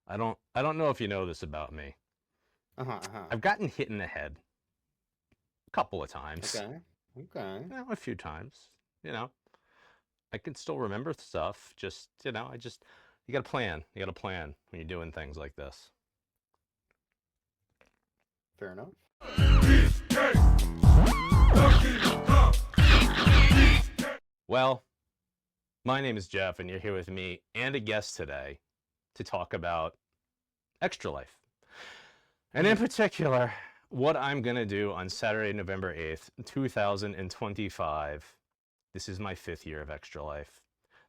I don't know if you know this about me. Uh-huh, uh-huh. I've gotten hit in the head a couple of times. Okay. Okay. A few times. You know, I can still remember stuff. Just, you got to plan. You got to plan when you're doing things like this. Fair enough. Well, my name is Jeff, and you're here with me and a guest today to talk about Extra Life. And in Mhm. particular, what I'm going to do on Saturday, November 8th, 2025. This is my 5th year of Extra Life.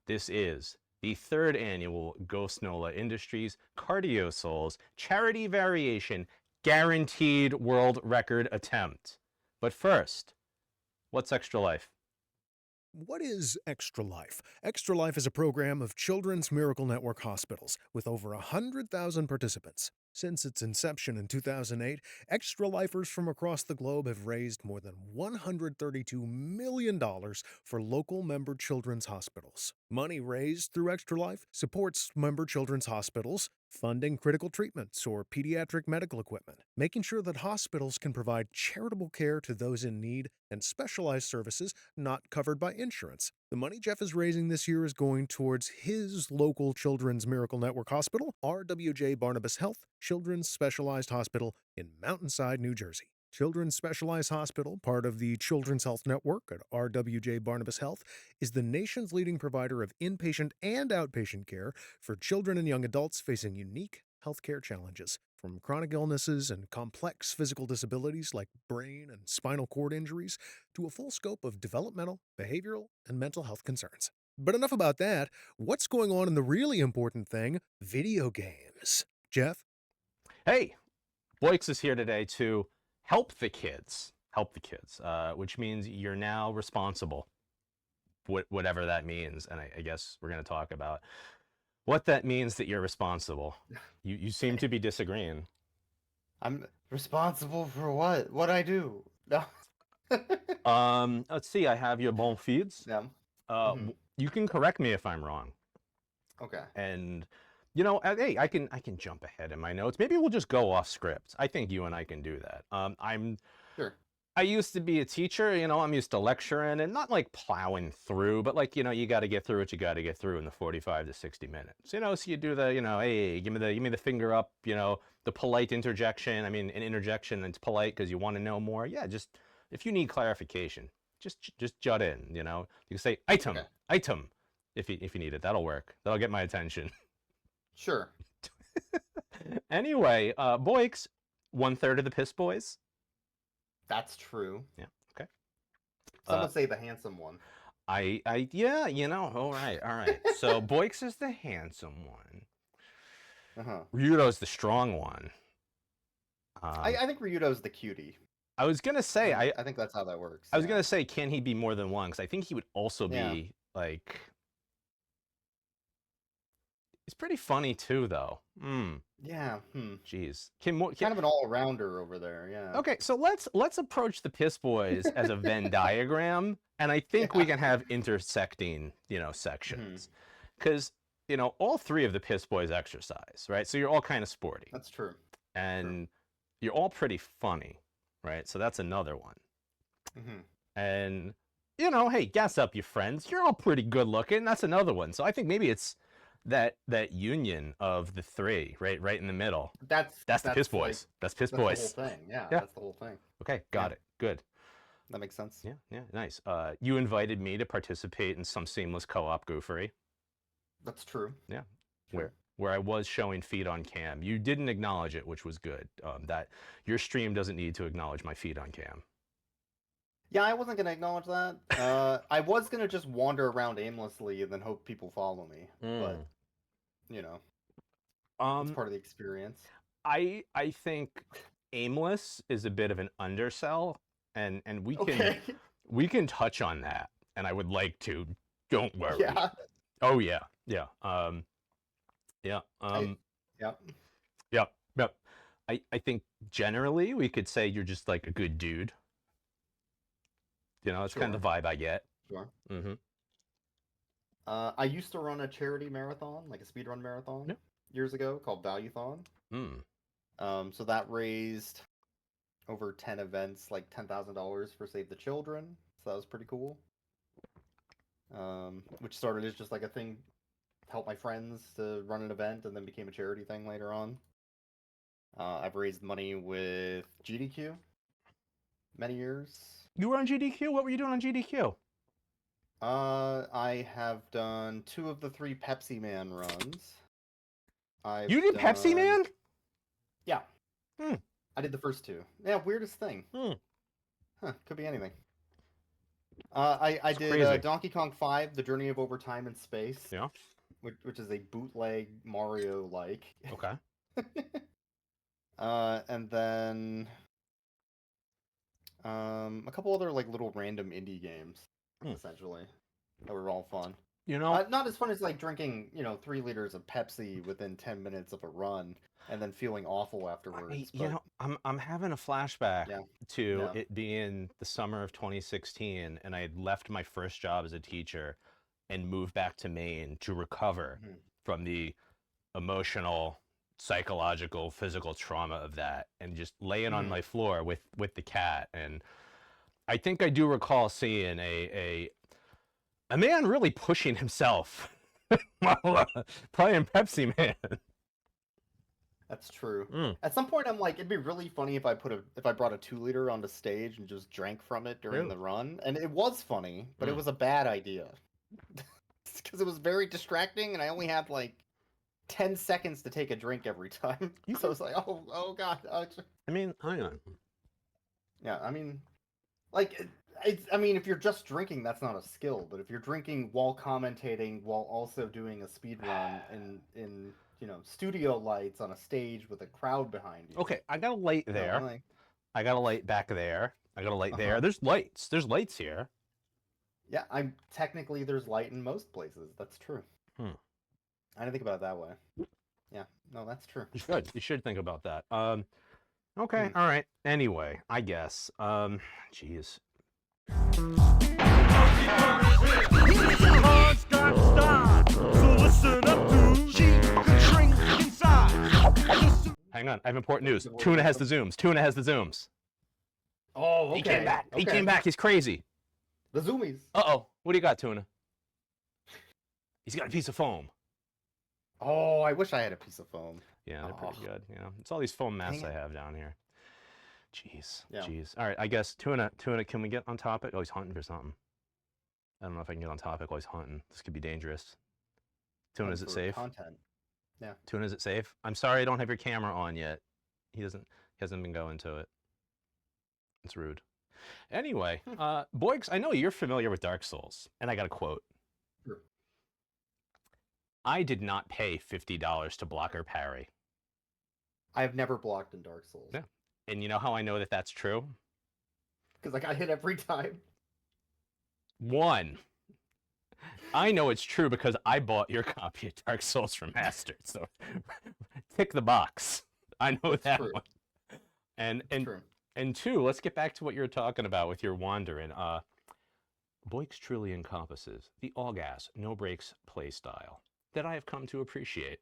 This is the 3rd annual Ghostnola Industries Cardio Souls Charity Variation Guaranteed World Record attempt. But first, what's Extra Life? What is Extra Life? Extra Life is a program of Children's Miracle Network hospitals with over 100,000 participants. Since its inception in 2008, Extra Lifers from across the globe have raised more than $132 million for local member children's hospitals. Money raised through Extra Life supports member children's hospitals, funding critical treatments or pediatric medical equipment, making sure that hospitals can provide charitable care to those in need, and specialized services not covered by insurance. The money Jeff is raising this year is going towards his local Children's Miracle Network Hospital, RWJ Barnabas Health Children's Specialized Hospital in Mountainside, New Jersey. Children's Specialized Hospital, part of the Children's Health Network at RWJ Barnabas Health, is the nation's leading provider of inpatient and outpatient care for children and young adults facing unique healthcare challenges, from chronic illnesses and complex physical disabilities like brain and spinal cord injuries to a full scope of developmental, behavioral, and mental health concerns. But enough about that. What's going on in the really important thing, video games? Jeff? Hey, boyks is here today to help the kids. Help the kids, which means you're now responsible, whatever that means. And I guess we're going to talk about what that means that you're responsible. You seem to be disagreeing. I'm responsible for what? What I do? No. Let's see. I have your bon feeds. Yeah. Hmm. You can correct me if I'm wrong. Okay. And hey, I can jump ahead in my notes. Maybe we'll just go off script. I think you and I can do that. Sure. I used to be a teacher. I'm used to lecturing and not like plowing through, but like you got to get through what you got to get through in the 45 to 60 minutes. So you do the hey, give me the finger up. The polite interjection. I mean, an interjection that's polite because you want to know more. Yeah, just if you need clarification, just jut in. You can say Okay. item if you need it. That'll work. That'll get my attention. Sure. Anyway, Boyks, 1/3 of the Piss Boys. That's true. Yeah. Okay. Some Uh, would say the handsome one. yeah. All right, all right. So Boyks is the handsome one. Uh-huh. Ryudo's the strong one. I think Ryudo's the cutie. I was gonna say, I think that's how that works. I was Yeah. gonna say, can he be more than one? Because I think he would also Yeah. be like, he's pretty funny too, though. Yeah. Hmm. Jeez. Kind of an all-rounder over there. Yeah. Okay, so let's approach the Piss Boys as a Venn diagram, and I think we Yeah. can have intersecting, Hmm. sections, because all three of the Piss Boys exercise, right? So you're all kind of sporty, That's true. True. and you're all pretty funny, right? So that's another one, Hmm. and hey, gas up, you friends. You're all pretty good looking. That's another one. So I think maybe it's that union of the three, right in the middle. That's the Piss That's like Boys. That's Piss that's the whole Boys. thing. Yeah. Yeah. That's the whole thing. Okay, Yeah. got it. Good. That makes sense. Yeah, yeah, nice. You invited me to participate in some seamless co-op goofery. That's true. Yeah, True. where I was showing feet on cam. You didn't acknowledge it, which was good. That your stream doesn't need to acknowledge my feet on cam. Yeah, I wasn't gonna acknowledge that. I was gonna just wander around aimlessly and then hope people follow me. But Mm. you know, it's Um, part of the experience. I think aimless is a bit of an undersell, and we can Okay. we can touch on that, and I would like to. Don't worry. Yeah. Oh yeah, yeah. Yeah. I. Yeah. Yep. Yep. I think generally we could say you're just like a good dude. That's kind of Sure. the vibe I get. Sure. Mm-hmm. I used to run a charity marathon, like a speedrun Yeah. marathon. years ago called Valuethon. So that raised over 10 events, like $10,000 for Save the Children. So that was pretty cool. Which started as just like a thing, help my friends to run an event, and then became a charity thing later on. I've raised money with GDQ many years. You were on GDQ? What were you doing on GDQ? I have done 2 of the 3 Pepsi Man runs. You did Pepsi Man? Yeah. I did the first 2. Yeah, weirdest thing. Huh, could be anything. I did Donkey Kong 5, The Journey of Overtime in Space. Yeah. Which is a bootleg Mario-like. Okay. And then a couple other like little random indie games, essentially, that were all fun. You know, not as fun as like drinking 3 liters of Pepsi within 10 minutes of a run and then feeling awful afterwards. I'm having a flashback to Yeah. it being the summer of 2016, and I had left my first job as a teacher and moved back to Maine to recover from the emotional, psychological, physical trauma of that, and just laying on my floor with the cat. And I think I do recall seeing a man really pushing himself while playing Pepsi Man. That's true. At some point, I'm like, it'd be really funny if I brought a 2-liter onto stage and just drank from it during the run, and it was funny, but it was a bad idea because it was very distracting, and I only had like 10 seconds to take a drink every time. So I was like, oh god. I mean, hang on. Yeah, I mean, like, if you're just drinking, that's not a skill. But if you're drinking while commentating, while also doing a speed run in studio lights on a stage with a crowd behind you. Okay, I got a light there. I got a light back there. I got a light there. There's lights. There's lights here. Yeah, technically there's light in most places. That's true. I didn't think about it that way. Yeah, no, that's true. You should. You should think about that. Okay, all right. Anyway, I guess. Jeez. Hang on, I have important news. Tuna has the zooms. Tuna has the zooms. Oh, okay. He came back. Okay. He came back. He's crazy. The zoomies. Uh-oh. What do you got, Tuna? He's got a piece of foam. Oh, I wish I had a piece of foam. Yeah, they're pretty good. It's all these foam masks I have down here. Jeez. Yeah. Jeez. All right, I guess Tuna, can we get on topic? Oh, he's hunting for something. I don't know if I can get on topic while he's hunting. This could be dangerous. Tuna, is it safe? Content. Yeah. Tuna, is it safe? I'm sorry I don't have your camera on yet. He hasn't been going to it. It's rude. Anyway, Boyks, I know you're familiar with Dark Souls, and I got a quote. Sure. I did not pay $50 to block or parry. I've never blocked in Dark Souls. Yeah. And you know how I know that that's true? Because I got hit every time. 1, I know it's true because I bought your copy of Dark Souls Remastered, so tick the box. I know That's that true. one. True. And 2, let's get back to what you were talking about with your wandering. Boyks truly encompasses the all-gas, no-brakes play style that I have come to appreciate.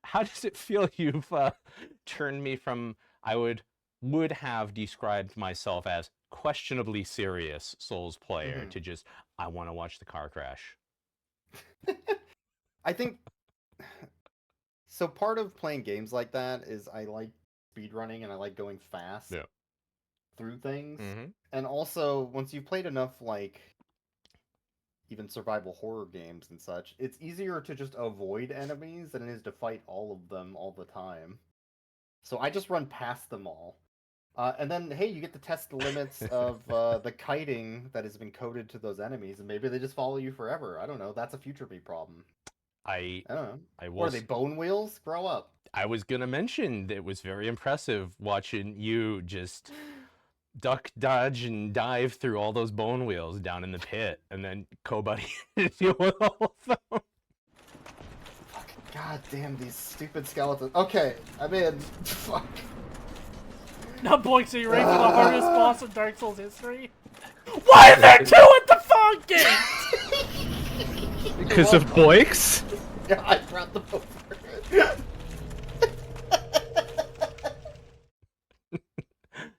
How does it feel you've turned me from, I would have described myself as questionably serious Souls player to just, I want to watch the car crash? I think, so part of playing games like that is I like speedrunning and I like going fast through things. And also, once you've played enough, like, even survival horror games and such, it's easier to just avoid enemies than it is to fight all of them all the time. So I just run past them all. And then, hey, you get to test the limits of the kiting that has been coded to those enemies, and maybe they just follow you forever. I don't know. That's a future me problem. I don't know. will. Or are they bone wheels? Grow up. I was going to mention that it was very impressive watching you just duck, dodge, and dive through all those bone wheels down in the pit, and then Co-Buddy deal with all of them. God damn these stupid skeletons. Okay, I'm in. Fuck. Now, Boyks, are you ready for the hardest boss in Dark Souls history? Why are there 2 at the phone gate? Because of Boyks? Yeah, I brought them over.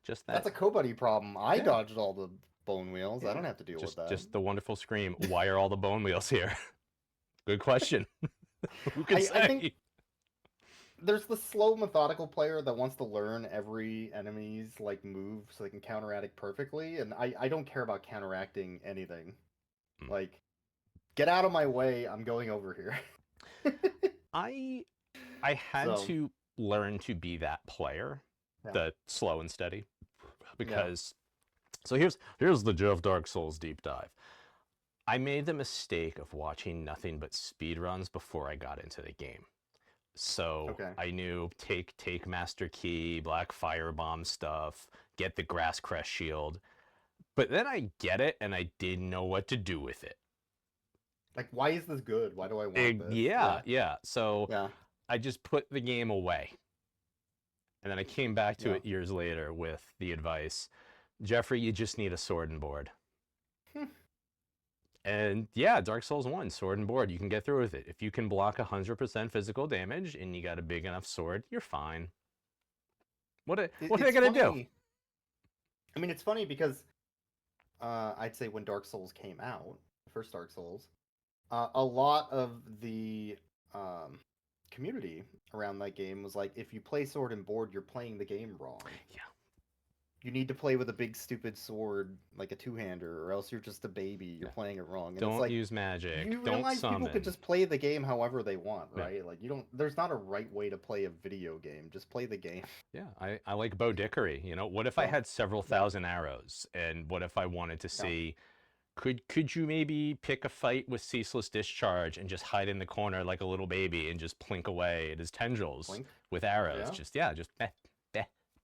Just that. That's a Kobuddy problem. I dodged all the bone wheels. I don't have to deal with that. Just the wonderful scream. Why are all the bone wheels here? Good question. Who can say? I think there's the slow, methodical player that wants to learn every enemy's like move so they can counteract it perfectly, and I don't care about counteracting anything. Like, get out of my way! I'm going over here. I had to learn to be that player, the slow and steady, because so here's the Jeff Dark Souls deep dive. I made the mistake of watching nothing but speedruns before I got into the game. So I knew take Master Key, Black Firebomb stuff, get the Grass Crest Shield. But then I get it and I didn't know what to do with it. Like, why is this good? Why do I want this? Yeah. So I just put the game away. And then I came back to it years later with the advice, Jeffrey, you just need a sword and board. And yeah, Dark Souls 1, sword and board, you can get through with it. If you can block 100% physical damage and you got a big enough sword, you're fine. What are they going to do? I mean, it's funny because I'd say when Dark Souls came out, the first Dark Souls, a lot of the community around that game was like, if you play sword and board, you're playing the game wrong. Yeah. You need to play with a big stupid sword, like a two-hander, or else you're just a baby. You're playing it wrong. And don't it's like, use magic. You don't realize summon. people could just play the game however they want, right? Like, you don't. There's not a right way to play a video game. Just play the game. Yeah, I like bow dickery. You know, what if I had several thousand arrows, and what if I wanted to see? Could you maybe pick a fight with Ceaseless Discharge and just hide in the corner like a little baby and just plink away at his tendrils with arrows? Just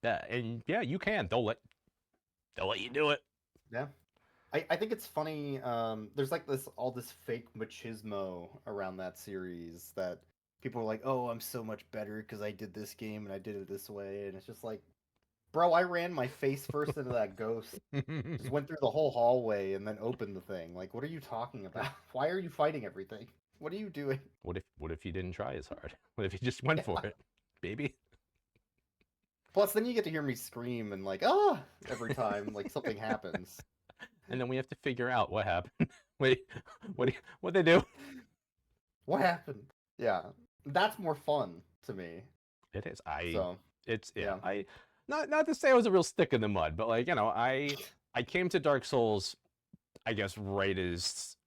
and you can. They'll let you do it. Yeah. I think it's funny. There's like all this fake machismo around that series that people are like, "Oh, I'm so much better because I did this game and I did it this way," and it's just like, bro, I ran my face first into that ghost, just went through the whole hallway and then opened the thing. Like, what are you talking about? Why are you fighting everything? What are you doing? What if you didn't try as hard? What if you just went for it, baby? Plus, then you get to hear me scream and like, every time like something happens. And then we have to figure out what happened. Wait, what'd they do? What happened? Yeah, that's more fun to me. It is. Not to say I was a real stick in the mud, but like, you know, I came to Dark Souls, I guess, right as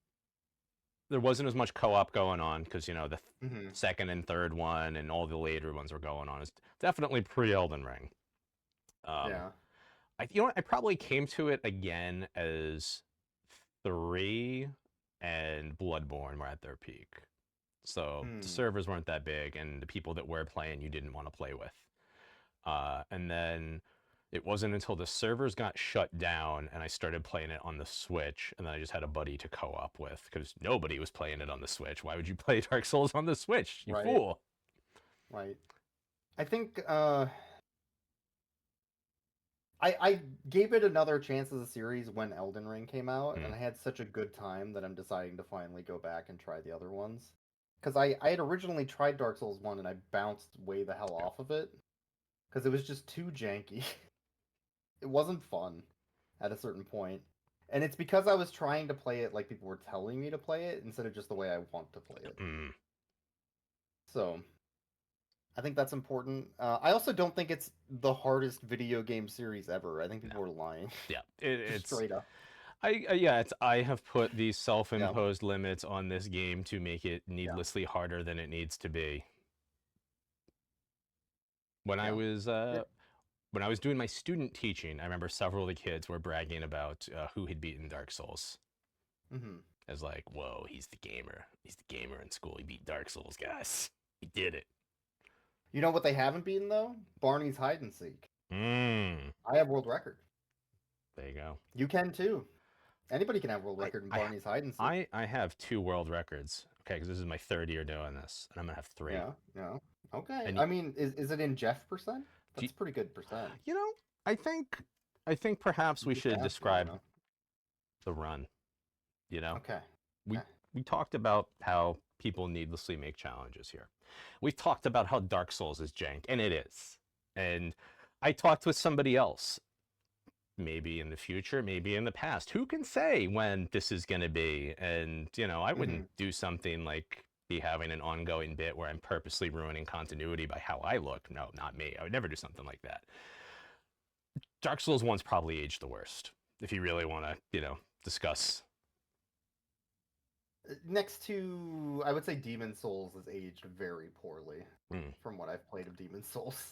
there wasn't as much co-op going on because, you know, the second and third one and all the later ones were going on. It's definitely pre-Elden Ring. I probably came to it again as 3 and Bloodborne were at their peak. So the servers weren't that big, and the people that were playing you didn't want to play with. And then it wasn't until the servers got shut down and I started playing it on the Switch, and then I just had a buddy to co-op with because nobody was playing it on the Switch. Why would you play Dark Souls on the Switch, you fool? Right. I think I gave it another chance as a series when Elden Ring came out, and I had such a good time that I'm deciding to finally go back and try the other ones. Because I had originally tried Dark Souls 1 and I bounced way the hell off of it. Because it was just too janky. It wasn't fun at a certain point. And it's because I was trying to play it like people were telling me to play it instead of just the way I want to play it. So, I think that's important. I also don't think it's the hardest video game series ever. I think people are lying. Yeah, it's straight up. I have put these self-imposed limits on this game to make it needlessly harder than it needs to be. When I was doing my student teaching, I remember several of the kids were bragging about who had beaten Dark Souls. I was like, "Whoa, he's the gamer. He's the gamer in school. He beat Dark Souls, guys. He did it." You know what they haven't beaten though? Barney's hide and seek. I have world record. There you go. You can too. Anybody can have world record in Barney's hide and seek. I have 2 world records. Okay, because this is my 3rd year doing this, and I'm gonna have 3. Yeah. Okay. And I mean, is it in Jeff percent? That's pretty good percent. You know, I think perhaps we should describe the run. You know. Okay. We talked about how people needlessly make challenges here. We've talked about how Dark Souls is jank, and it is. And I talked with somebody else, maybe in the future, maybe in the past. Who can say when this is going to be? And, you know, I wouldn't do something like be having an ongoing bit where I'm purposely ruining continuity by how I look. No, not me. I would never do something like that. Dark Souls 1's probably aged the worst, if you really want to, you know, discuss. Next to, I would say Demon Souls has aged very poorly from what I've played of Demon Souls.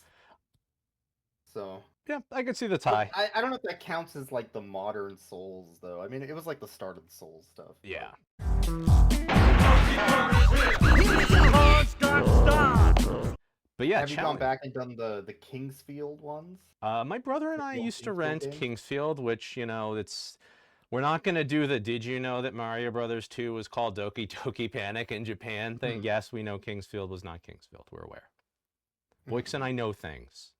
So yeah, I could see the tie. I don't know if that counts as like the modern Souls though. I mean, it was like the start of the Souls stuff. Yeah. But yeah, have you gone back and done the Kingsfield ones? My brother and I used to rent Kingsfield, which, you know, we're not going to do the did you know that Mario Brothers 2 was called Doki Doki Panic in Japan thing. Yes, we know Kingsfield was not Kingsfield. We're aware. Boyks and I know things.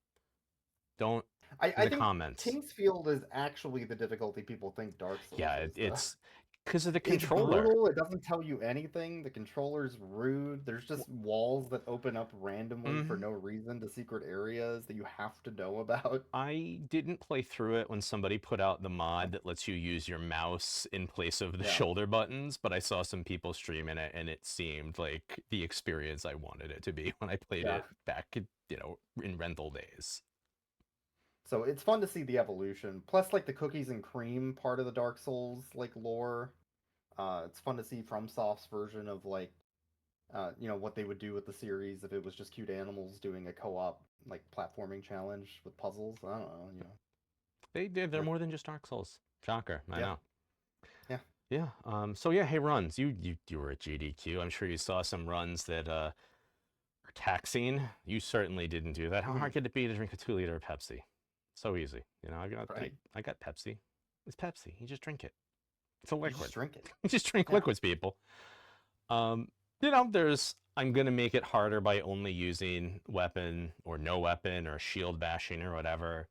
Don't I think comments. Kingsfield is actually the difficulty people think Dark Souls is. It's because of the controller. It's brutal. It doesn't tell you anything. The controller's rude. There's just walls that open up randomly for no reason to secret areas that you have to know about. I didn't play through it when somebody put out the mod that lets you use your mouse in place of the shoulder buttons, but I saw some people streaming it, and it seemed like the experience I wanted it to be when I played it back, you know, in rental days. So it's fun to see the evolution. Plus, like, the cookies and cream part of the Dark Souls, like, lore. It's fun to see FromSoft's version of, like, you know, what they would do with the series if it was just cute animals doing a co-op, like, platforming challenge with puzzles. I don't know, you know. They're more than just Dark Souls. Shocker, I know. Yeah. Yeah. So yeah, hey, runs. You were at GDQ. I'm sure you saw some runs that are taxing. You certainly didn't do that. How hard could it be to drink a 2-liter of Pepsi? So easy. You know, I got Pepsi. It's Pepsi. You just drink it. It's a liquid. You just drink it. You just drink liquids, people. You know, I'm going to make it harder by only using weapon or no weapon or shield bashing or whatever.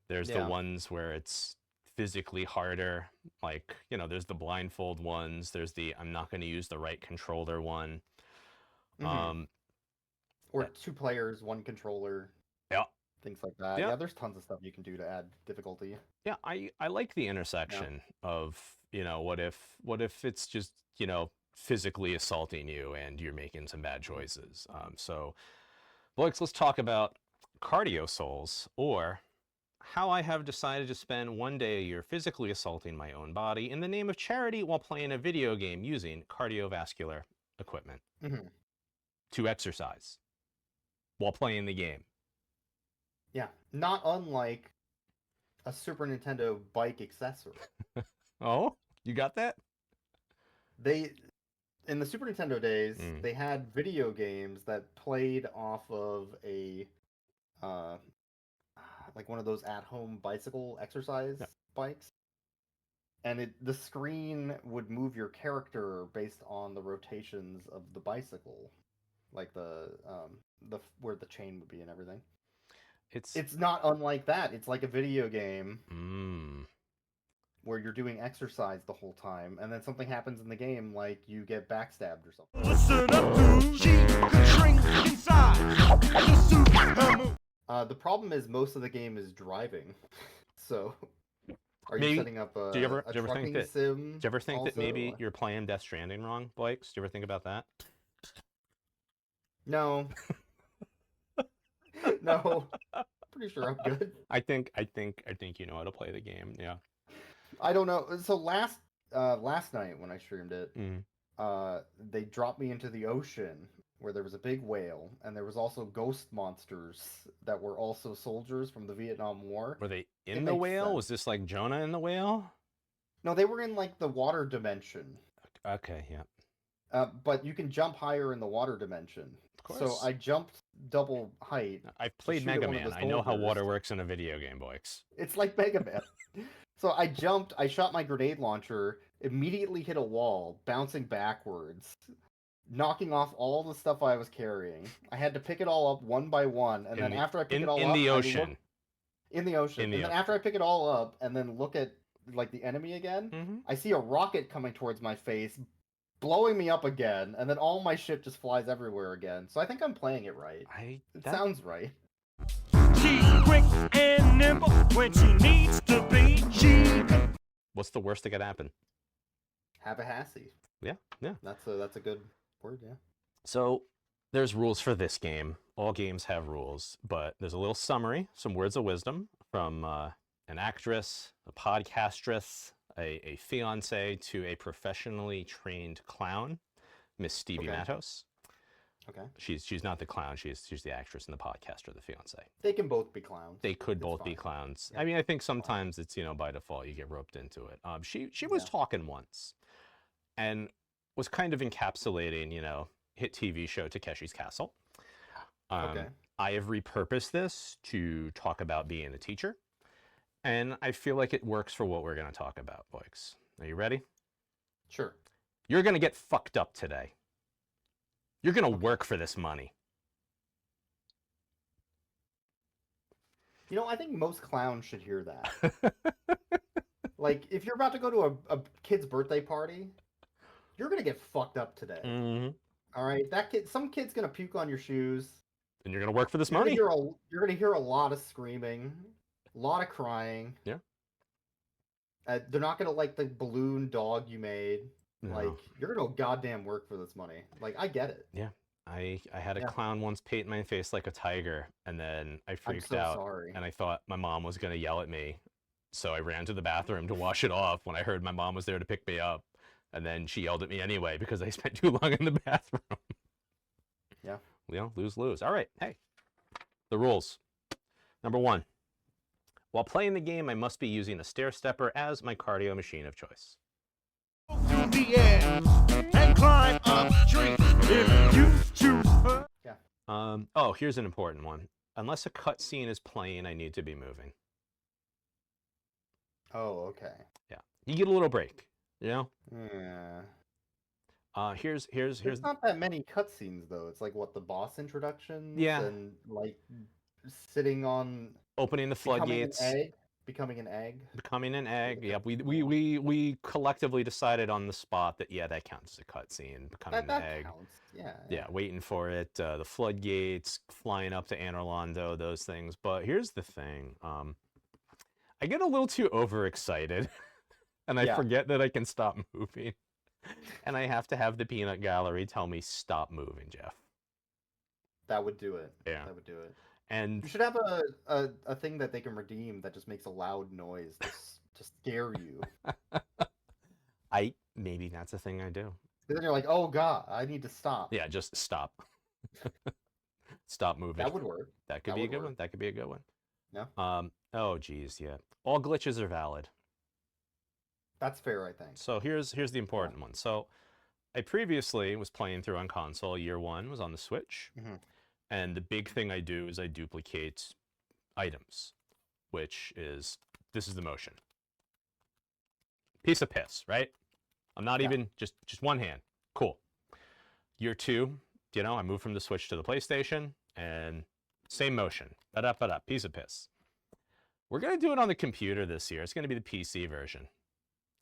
There's the ones where it's physically harder. Like, you know, there's the blindfold ones. There's the I'm not going to use the right controller one. Or 2 players, 1 controller. Yeah. Things like that. Yeah, there's tons of stuff you can do to add difficulty. Yeah, I like the intersection of, you know, what if it's just, you know, physically assaulting you and you're making some bad choices. So, Boyks, let's talk about cardio souls, or how I have decided to spend one day a year physically assaulting my own body in the name of charity while playing a video game using cardiovascular equipment to exercise while playing the game. Yeah, not unlike a Super Nintendo bike accessory. Oh, you got that? In the Super Nintendo days, they had video games that played off of a, like one of those at-home bicycle exercise bikes. And the screen would move your character based on the rotations of the bicycle. Like where the chain would be and everything. It's not unlike that. It's like a video game where you're doing exercise the whole time, and then something happens in the game, like you get backstabbed or something. Listen up, dude. The problem is most of the game is driving. So, are you setting up a trucking sim? Do you ever think that maybe you're playing Death Stranding wrong, Blakes? Do you ever think about that? No. No, pretty sure I'm good. I think you know how to play the game. Yeah. I don't know. So last night when I streamed it, they dropped me into the ocean where there was a big whale, and there was also ghost monsters that were also soldiers from the Vietnam War. Were they in the whale? Sense. Was this like Jonah in the whale? No, they were in like the water dimension. Okay, yeah. But you can jump higher in the water dimension. Of course. So I jumped double height. I've played Mega Man. I know how water works in a video game, Boyks. It's like Mega Man. So I jumped, I shot my grenade launcher, immediately hit a wall, bouncing backwards, knocking off all the stuff I was carrying. I had to pick it all up one by one, and then after I pick it all up... In the ocean. In the ocean. And then after I pick it all up, and then look at, like, the enemy again, I see a rocket coming towards my face, blowing me up again, and then all my shit just flies everywhere again. So I think I'm playing it right. It sounds right. She's quick and nimble when she needs to be. What's the worst that could happen? Happy-hassy. Yeah. That's a good word, yeah. So there's rules for this game. All games have rules, but there's a little summary, some words of wisdom from an actress, a podcastress, a fiance to a professionally trained clown, Miss Stevie Matos. Okay. She's not the clown. She's the actress and the podcaster, the fiance. They can both be clowns. They could both be clowns. Yeah. I mean, I think sometimes it's by default you get roped into it. She was talking once, and was kind of encapsulating hit TV show Takeshi's Castle. Okay. I have repurposed this to talk about being a teacher, and I feel like it works for what we're going to talk about, boys. Are you ready? Sure. You're going to get fucked up today. You're going to work for this money. I think most clowns should hear that. Like, if you're about to go to a kid's birthday party, you're going to get fucked up today. Mm-hmm. All right? Some kid's going to puke on your shoes. And you're going to work for this money. You're going to hear a lot of screaming, a lot of crying. Yeah. They're not going to like the balloon dog you made. No. Like, you're going to goddamn work for this money. Like, I get it. Yeah. I had a clown once paint my face like a tiger, and then I freaked out. Sorry. And I thought my mom was going to yell at me. So I ran to the bathroom to wash it off when I heard my mom was there to pick me up. And then she yelled at me anyway because I spent too long in the bathroom. Yeah. Lose. All right. Hey, the rules. Number 1. While playing the game, I must be using a stair stepper as my cardio machine of choice. To the edge and climb up trees if you choose her. Yeah. Oh, here's an important one. Unless a cutscene is playing, I need to be moving. Oh, okay. Yeah. You get a little break, Yeah. Here's There's not that many cutscenes though. It's like what, the boss introductions? Yeah. And like sitting on opening the floodgates. Becoming an egg. Becoming an egg. Yep. We collectively decided on the spot that that counts as a cutscene. Becoming That an egg. counts. Yeah. Yeah, waiting for it. The floodgates, flying up to Anor Londo, those things. But here's the thing. I get a little too overexcited, and I forget that I can stop moving. And I have to have the peanut gallery tell me, stop moving, Jeff. That would do it. Yeah. That would do it. And you should have a thing that they can redeem that just makes a loud noise to scare you. Maybe that's a thing I do. Then you're like, oh god, I need to stop. Yeah, just stop. Stop moving. That would work. That could be a good one. That could be a good one. Yeah. Oh geez, yeah. All glitches are valid. That's fair, I think. So here's the important one. So I previously was playing through on console. Year 1 was on the Switch. Mm-hmm. And the big thing I do is I duplicate items, which is, this is the motion. Piece of piss, right? I'm not even, just one hand. Cool. Year 2, I moved from the Switch to the PlayStation, and same motion. Ba-da-ba-da, piece of piss. We're going to do it on the computer this year. It's going to be the PC version.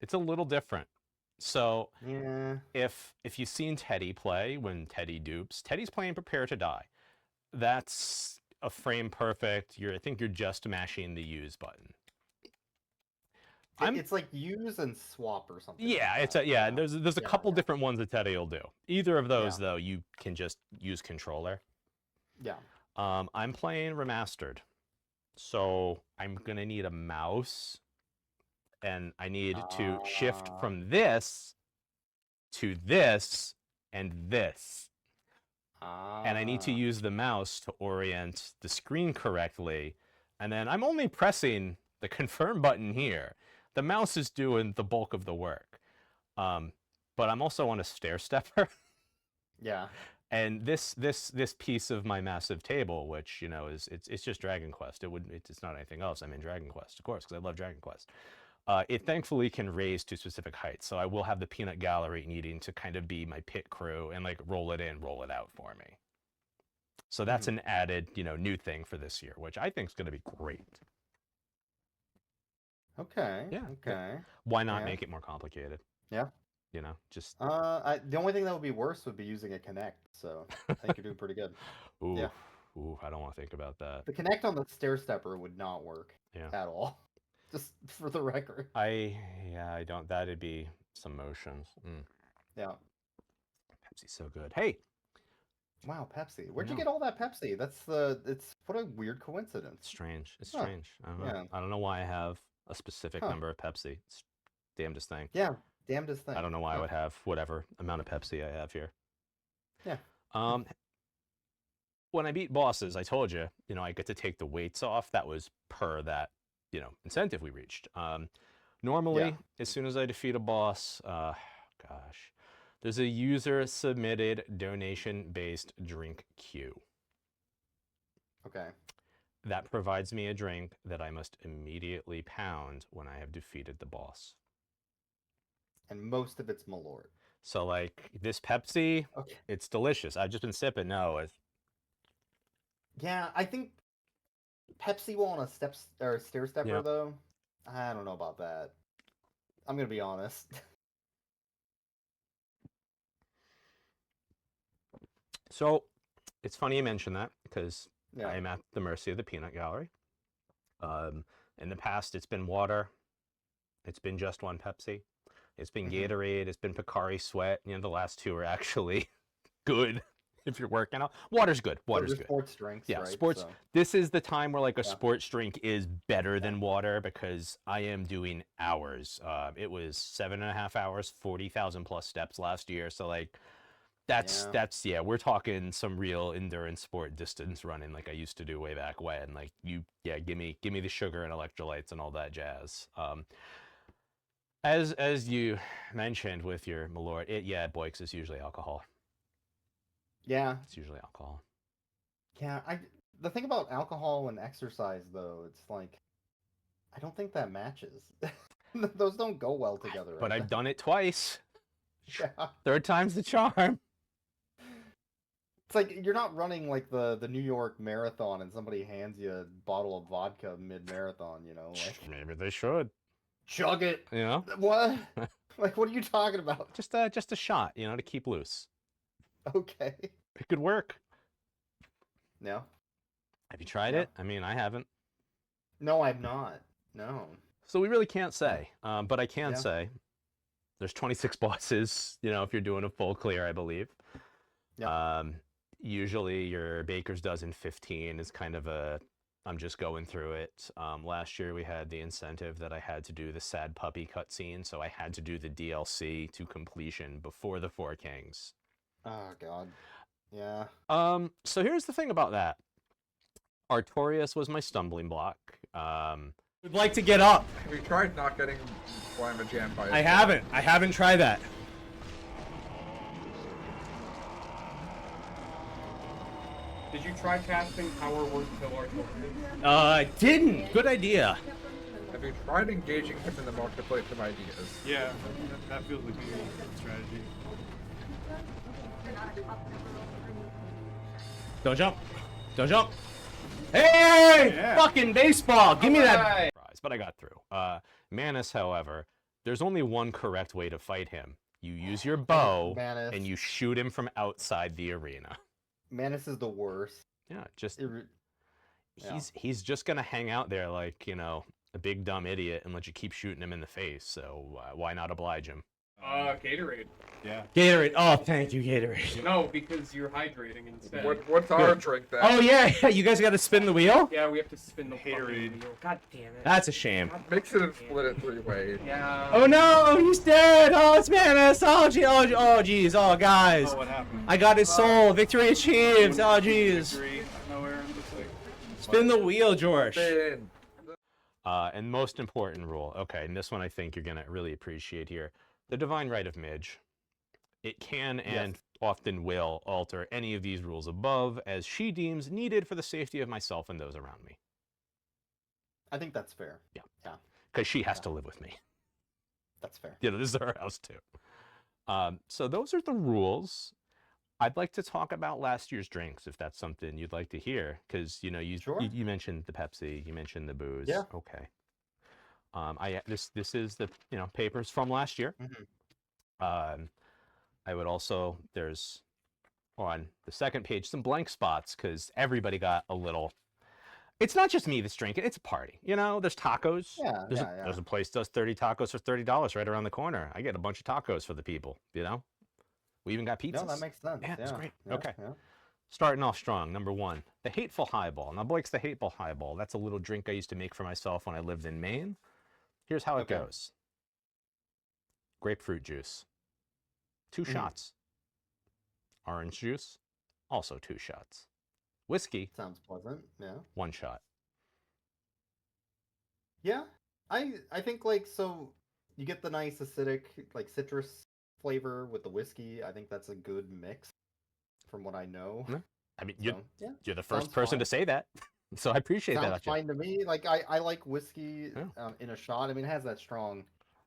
It's a little different. So if you've seen Teddy play, when Teddy dupes, Teddy's playing Prepare to Die. That's a frame perfect. I think you're just mashing the use button. It's like use and swap or something. Yeah, like There's a couple different ones that Teddy will do. Either of those though, you can just use controller. Yeah. I'm playing remastered, so I'm gonna need a mouse, and I need to shift from this to this and this. And I need to use the mouse to orient the screen correctly. And then I'm only pressing the confirm button here. The mouse is doing the bulk of the work. But I'm also on a stair stepper. Yeah. And this piece of my massive table, which it's just Dragon Quest. It's not anything else. I'm in Dragon Quest, of course, because I love Dragon Quest. It thankfully can raise to specific heights, so I will have the peanut gallery needing to kind of be my pit crew and like roll it in, roll it out for me. So that's an added, new thing for this year, which I think is going to be great. Okay. Yeah. Okay. Why not make it more complicated? Yeah. You know, just the only thing that would be worse would be using a Connect. So I think you're doing pretty good. ooh, Yeah. ooh, I don't want to think about that. The Connect on the stair stepper would not work Yeah. at all. Just for the record. I don't. That'd be some motions. Yeah. Pepsi's so good. Hey. Wow, Pepsi. Where'd you get all that Pepsi? It's what a weird coincidence. Strange. It's Huh. strange. I don't know. Yeah. I don't know why I have a specific number of Pepsi. It's damnedest thing. Yeah, damnedest thing. I don't know why I would have whatever amount of Pepsi I have here. Yeah. When I beat bosses, I told you, I get to take the weights off. That was per that, incentive we reached. Normally, as soon as I defeat a boss, gosh, there's a user-submitted donation-based drink queue. Okay. That provides me a drink that I must immediately pound when I have defeated the boss. And most of it's Malort. So, like, this Pepsi, it's delicious. I've just been sipping. No, yeah, I think Pepsi will on a stair stepper though. I don't know about that. I'm gonna be honest. So, it's funny you mention that because I am at the mercy of the peanut gallery. In the past, it's been water. It's been just one Pepsi. It's been Gatorade. It's been Picari Sweat. The last two are actually good if you're working out. Water's good. Water's good. Sports drinks, yeah, right? sports. So. This is the time where like a sports drink is better than water because I am doing hours. It was 7.5 hours, 40,000 plus steps last year. So like, that's we're talking some real endurance sport distance running like I used to do way back when. Like give me the sugar and electrolytes and all that jazz. As you mentioned with your Malort, boyks is usually alcohol. Yeah. It's usually alcohol. Yeah, the thing about alcohol and exercise though, it's like I don't think that matches. Those don't go well together. But I've done it twice. Yeah. Third time's the charm. It's like you're not running like the New York Marathon and somebody hands you a bottle of vodka mid-marathon, Like, maybe they should. Chug it. What? Like, what are you talking about? Just a shot, to keep loose. Okay. It could work. No. Have you tried it? I mean, I haven't. No, I've not. No. So we really can't say. But I can say there's 26 bosses, if you're doing a full clear, I believe. Yeah. Usually your baker's dozen 15 is kind of I'm just going through it. Last year we had the incentive that I had to do the sad puppy cutscene, so I had to do the DLC to completion before the Four Kings. Oh God. Yeah. So here's the thing about that. Artorias was my stumbling block. Would like to get up. Have you tried not getting Slime Jam by I haven't tried that. Did you try casting Power Word Killer? Didn't. Good idea. Have you tried engaging him in the marketplace of ideas? Yeah, that feels like a good strategy. Don't jump. Don't jump. Hey! Yeah. Fucking baseball! Give me that prize. But I got through. Manus, however, there's only one correct way to fight him. You use your bow and you shoot him from outside the arena. Manus is the worst. Yeah, he's just gonna hang out there like, a big dumb idiot and let you keep shooting him in the face. So why not oblige him? Gatorade. Yeah. Gatorade. Oh, thank you, Gatorade. No, because you're hydrating instead. What's our drink then? Oh yeah, you guys got to spin the wheel. Yeah, we have to spin the Gatorade wheel. God damn it. That's a shame. Mix it and split it 3 ways. Yeah. Oh no! Oh, he's dead! Oh, it's Manus! Oh, gee! Oh, jeez! Oh, guys! Oh, what happened? I got his soul. Victory achieved! Oh, jeez! Nowhere. Spin the wheel, George. Spin. And most important rule. Okay, and this one I think you're gonna really appreciate here. The Divine Right of Midge. It can and often will alter any of these rules above as she deems needed for the safety of myself and those around me. I think that's fair. Yeah. Yeah. Because she has to live with me. That's fair. This is her house too. So those are the rules. I'd like to talk about last year's drinks if that's something you'd like to hear. Because, you mentioned the Pepsi, you mentioned the booze. Yeah. Okay. This is the papers from last year. Mm-hmm. I would also, there's on the second page some blank spots because everybody got a little. It's not just me that's drinking; it's a party. You know, there's tacos. Yeah, There's a place does 30 tacos for $30 right around the corner. I get a bunch of tacos for the people. You know, we even got pizzas. No, that makes sense. Yeah, it's great. Yeah, Okay. yeah. Starting off strong, number 1, the Hateful Highball. Now, Boyks, the Hateful Highball, that's a little drink I used to make for myself when I lived in Maine. Here's how it Okay. goes. Grapefruit juice, 2 shots. Orange juice, also 2 shots. Whiskey, Sounds pleasant. Yeah. 1 shot. Yeah. I think like so you get the nice acidic like citrus flavor with the whiskey. I think that's a good mix from what I know. Yeah. I mean, So, yeah. you're the first Sounds person fine. to say that, so I appreciate that. Sounds about you. fine to me. Like I like whiskey Yeah. in a shot. I mean, it has that strong,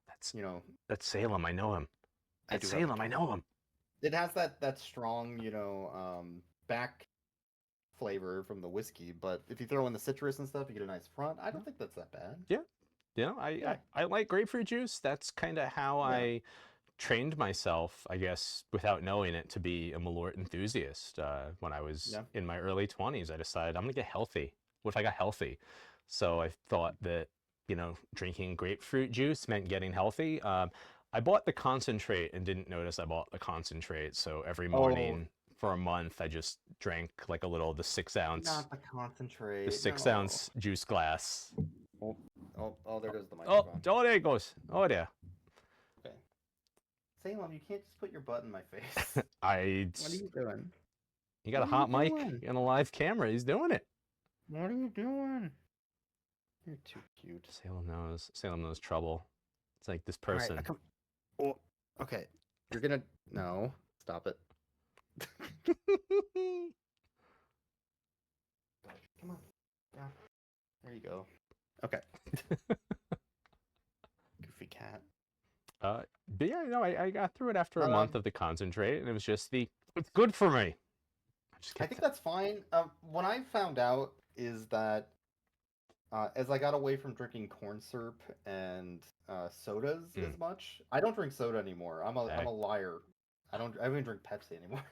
That's you know. that's Salem. I know him. I That's do have a Salem. I know him. It has that strong, you know, back flavor from the whiskey. But if you throw in the citrus and stuff, you get a nice front. I don't think that's that bad. Yeah. You know, Yeah. I like grapefruit juice. That's kind of how Yeah. I trained myself, I guess, without knowing it, to be a Malort enthusiast. When I was in my early 20s, I decided I'm going to get healthy. What if I got healthy? So I thought that, you know, drinking grapefruit juice meant getting healthy. I bought the concentrate and didn't notice I bought the concentrate. So every morning for a month, I just drank like a little, the 6 ounce, Not the concentrate. the 6 ounce juice glass. Oh, there goes the Oh, microphone. there it goes. Oh, there. Okay. Salem, you can't just put your butt in my face. What are you doing? You got a What are hot you mic doing? and a live camera. He's doing it. What are you doing? You're too cute. Salem knows trouble. It's like this All right, person. oh, okay. You're gonna no. Stop it. Come on. Yeah. There you go. Okay. Goofy cat. But yeah, no, I got through it after a month of the concentrate, and it was just it's good for me. I think that's fine. What I found out is that as I got away from drinking corn syrup and sodas as much, I don't drink soda anymore. I'm a liar. I don't even drink Pepsi anymore.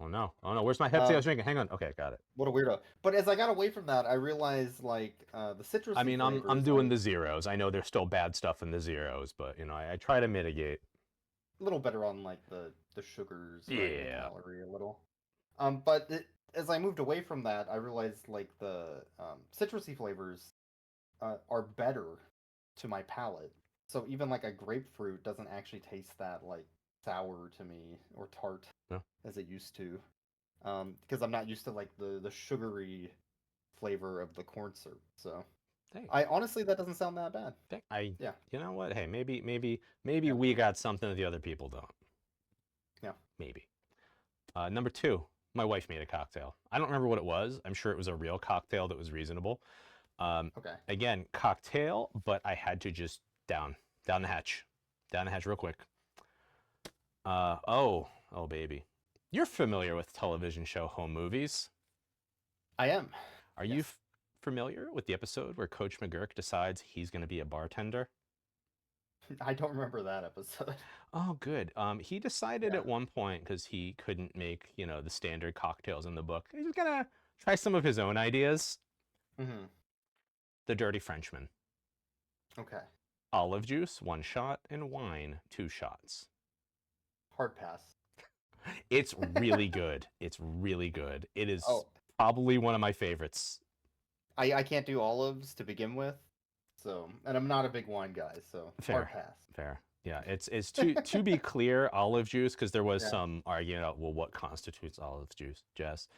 Oh no! Where's my Pepsi I was drinking? Hang on. Okay, got it. What a weirdo. But as I got away from that, I realized like the citrus. I mean, I'm doing the zeros. I know there's still bad stuff in the zeros, but you know, I try to mitigate. A little better on like the sugars. Right, and Yeah. calorie a little. But as I moved away from that, I realized like the citrusy flavors are better to my palate. So even like a grapefruit doesn't actually taste that like sour to me or tart as it used to, because I'm not used to like the sugary flavor of the corn syrup. So I honestly, that doesn't sound that bad. You know what? Hey, maybe we got something that the other people don't. Yeah. Maybe. Number 2, my wife made a cocktail. I don't remember what it was. I'm sure it was a real cocktail that was reasonable. Okay. Again, cocktail, but I had to just down the hatch real quick. Oh baby, you're familiar with the television show Home Movies? I am. Are you familiar with the episode where Coach McGurk decides he's going to be a bartender? I don't remember that episode. Oh, good. He decided at one point, because he couldn't make, you know, the standard cocktails in the book, he was gonna try some of his own ideas. Mm-hmm. The Dirty Frenchman. Okay. Olive juice, 1 shot, and wine, 2 shots. Hard pass. It's really good. It's really good. It is probably one of my favorites. I can't do olives to begin with, so, and I'm not a big wine guy, so hard pass. Fair. Yeah, it's to be clear, olive juice, because there was some argument about, well, what constitutes olive juice, Jess?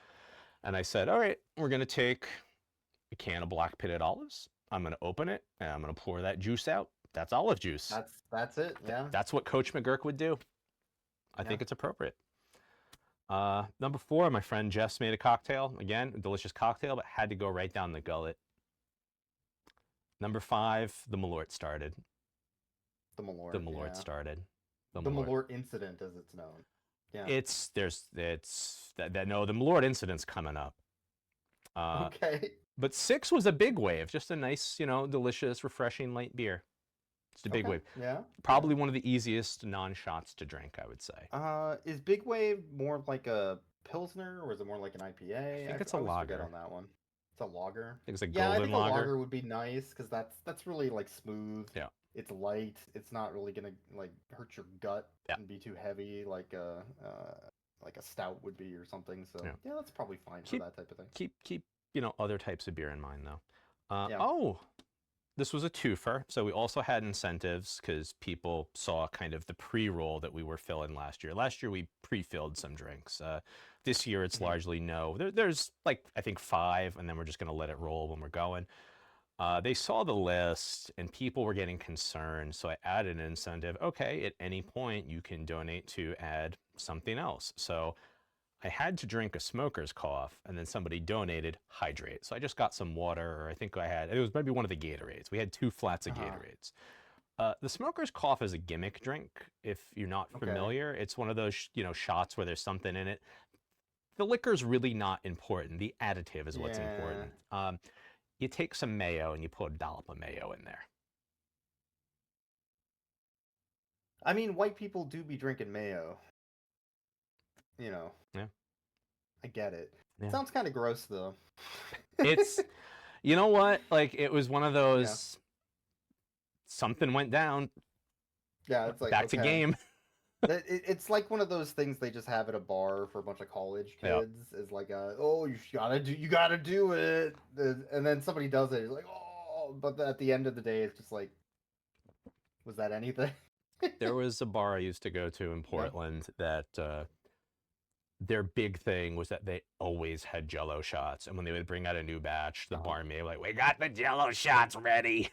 And I said, all right, we're going to take a can of black pitted olives. I'm going to open it, and I'm going to pour that juice out. That's olive juice. That's it, yeah. That's what Coach McGurk would do. I think it's appropriate. Number 4, my friend Jess made a cocktail. Again, a delicious cocktail, but had to go right down the gullet. Number 5, the Malort started. The Malort. The Malort started. The Malort incident, as it's known. Yeah. The Malort incident's coming up. Okay. But 6 was a big wave. Just a nice, you know, delicious, refreshing light beer. It's the Big Wave. Yeah. Probably one of the easiest non-shots to drink, I would say. Is Big Wave more like a Pilsner, or is it more like an IPA? I think it's a always lager. forget on that one. It's a lager. I think it's a Yeah, I golden think a lager. lager would be nice because that's really like smooth. Yeah. It's light. It's not really gonna like hurt your gut and be too heavy like a stout would be or something. So yeah, that's probably fine for that type of thing. Keep other types of beer in mind though. Yeah. Oh, this was a twofer. So we also had incentives because people saw kind of the pre-roll that we were filling last year. Last year we pre-filled some drinks. This year it's largely no. There's like I think 5, and then we're just gonna let it roll when we're going. They saw the list and people were getting concerned, so I added an incentive. Okay, at any point you can donate to add something else. So I had to drink a smoker's cough, and then somebody donated hydrate. So I just got some water, or I think it was maybe one of the Gatorades. We had 2 flats of Gatorades. The smoker's cough is a gimmick drink. If you're not familiar, it's one of those shots where there's something in it. The liquor's really not important. The additive is what's important. You take some mayo and you put a dollop of mayo in there. I mean, white people do be drinking mayo. Yeah. I get it. Yeah. Sounds kind of gross though. It's, you know what? Like it was one of those. Something went down. Yeah, it's like back to game. It's like one of those things they just have at a bar for a bunch of college kids. Is like you gotta do it, and then somebody does it. It's like but at the end of the day, it's just like, was that anything? There was a bar I used to go to in Portland that their big thing was that they always had Jell-O shots, and when they would bring out a new batch, the barmaid would like, "We got the Jell-O shots ready."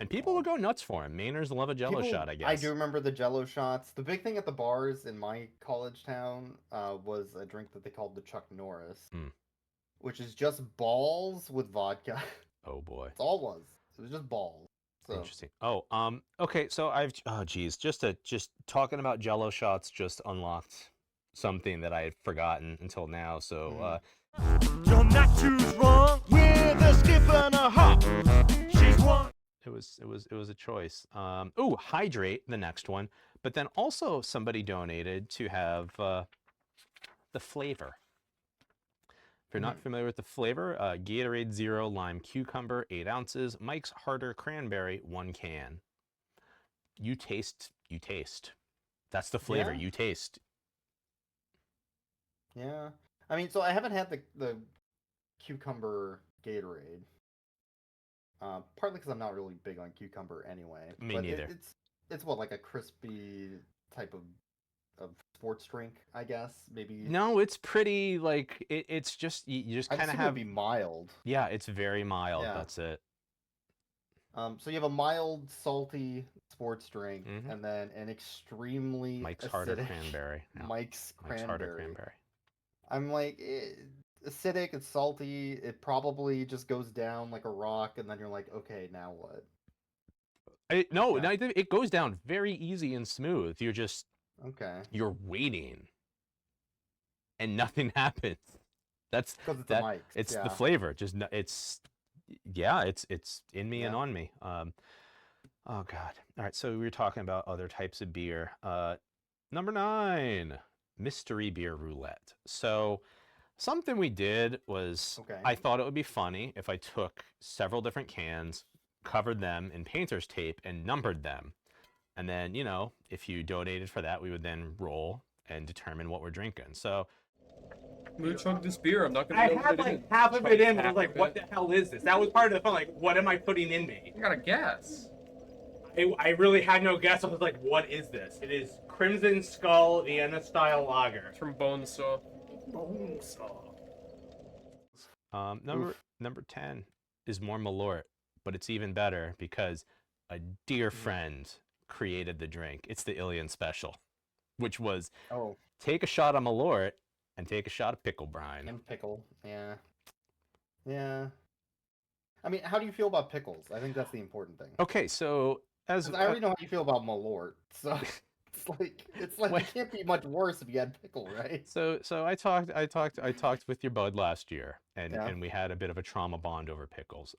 And people would go nuts for him. Mainers love a Jell-O shot, I guess. I do remember the Jell-O shots. The big thing at the bars in my college town was a drink that they called the Chuck Norris, which is just balls with vodka. Oh boy, that's all it was. It was just balls. So. Interesting. Oh, okay. So just talking about Jell-O shots just unlocked something that I had forgotten until now. So. You're not too wrong with a skip and a hop. She's one. It was a choice. Hydrate, the next one. But then also somebody donated to have the flavor. If you're not familiar with the flavor, Gatorade Zero Lime Cucumber, 8 ounces. Mike's Harder Cranberry, 1 can. You taste. That's the flavor. Yeah. You taste. Yeah. I mean, so I haven't had the cucumber Gatorade. Partly because I'm not really big on cucumber anyway. Me neither. It's what, like a crispy type of sports drink, I guess. Maybe. No, it's pretty like it's just you just kind of have. It would be mild. Yeah, it's very mild. Yeah. That's it. So you have a mild, salty sports drink, and then an extremely Mike's acidic Harder Cranberry. No. Mike's Harder Cranberry. I'm like, acidic, it's salty, it probably just goes down like a rock, and then you're like, okay, now what? It goes down very easy and smooth. You're just you're waiting, and nothing happens. That's it's the flavor. Just it's in me and on me. Oh God. All right. So we were talking about other types of beer. Number 9, mystery beer roulette. So something we did was I thought it would be funny if I took several different cans, covered them in painter's tape, and numbered them. And then, if you donated for that, we would then roll and determine what we're drinking. So I'm gonna chug this beer. I'm not gonna. I had like half of it in, and I was like, "What the hell is this?" That was part of the fun. Like, what am I putting in me? I gotta guess. I really had no guess. I was like, "What is this?" It is Crimson Skull Vienna style lager. It's from Bonesaw. Number 10 is more Malort, but it's even better because a dear friend created the drink. It's the Ilian Special, which was take a shot of Malort and take a shot of pickle brine. And pickle, yeah. I mean, how do you feel about pickles? I think that's the important thing. Okay, so I already know how you feel about Malort, so it's like it can't be much worse if you had pickle, right? So I talked with your bud last year, and we had a bit of a trauma bond over pickles.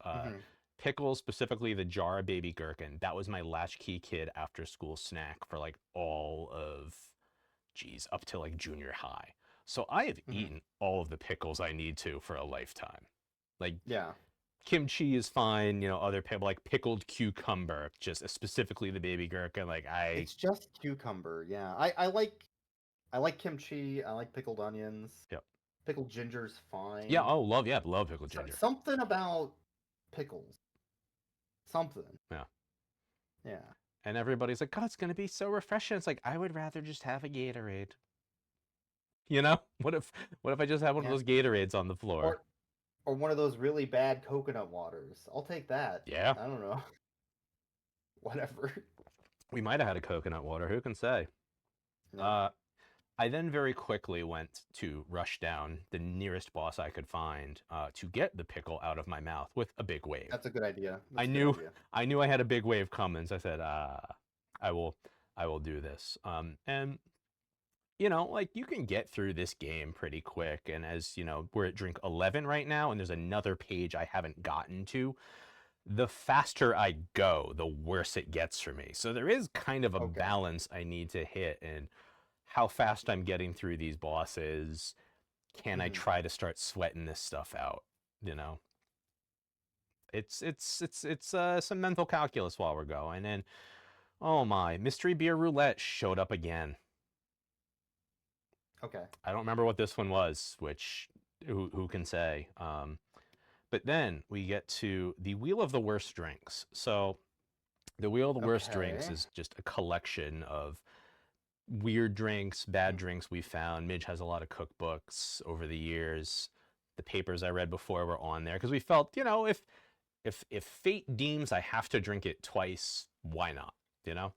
Pickles, specifically the jar of baby gherkin, that was my latchkey kid after school snack for like all of, geez, up till like junior high. So I have eaten all of the pickles I need to for a lifetime. Like, Yeah. kimchi is fine, you know, other like pickled cucumber, just specifically the baby gherkin. Like It's just cucumber. Yeah. I like kimchi. I like pickled onions. Yep. Pickled ginger's fine. Yeah. Oh, love pickled ginger. Something about pickles. Something. Yeah. Yeah. And everybody's like, "God, it's gonna be so refreshing." It's like, I would rather just have a Gatorade. You know, what if I just have one of those Gatorades on the floor? Or one of those really bad coconut waters. I'll take that. Yeah. I don't know. Whatever. We might have had a coconut water. Who can say? No. I then very quickly went to rush down the nearest boss I could find to get the pickle out of my mouth with a big wave. That's a good idea. I knew I had a big wave coming, so I said, I will do this. And you know, like, you can get through this game pretty quick. And as you know, we're at drink 11 right now, and there's another page I haven't gotten to. The faster I go, the worse it gets for me. So there is kind of a balance I need to hit in how fast I'm getting through these bosses. Can I try to start sweating this stuff out? You know, it's some mental calculus while we're going. And oh my, mystery beer roulette showed up again. Okay. I don't remember what this one was, which who can say? But then we get to the Wheel of the Worst Drinks. So the Wheel of the Worst Drinks is just a collection of weird drinks, bad drinks we found. Midge has a lot of cookbooks over the years. The papers I read before were on there because we felt, you know, if fate deems I have to drink it twice, why not? You know?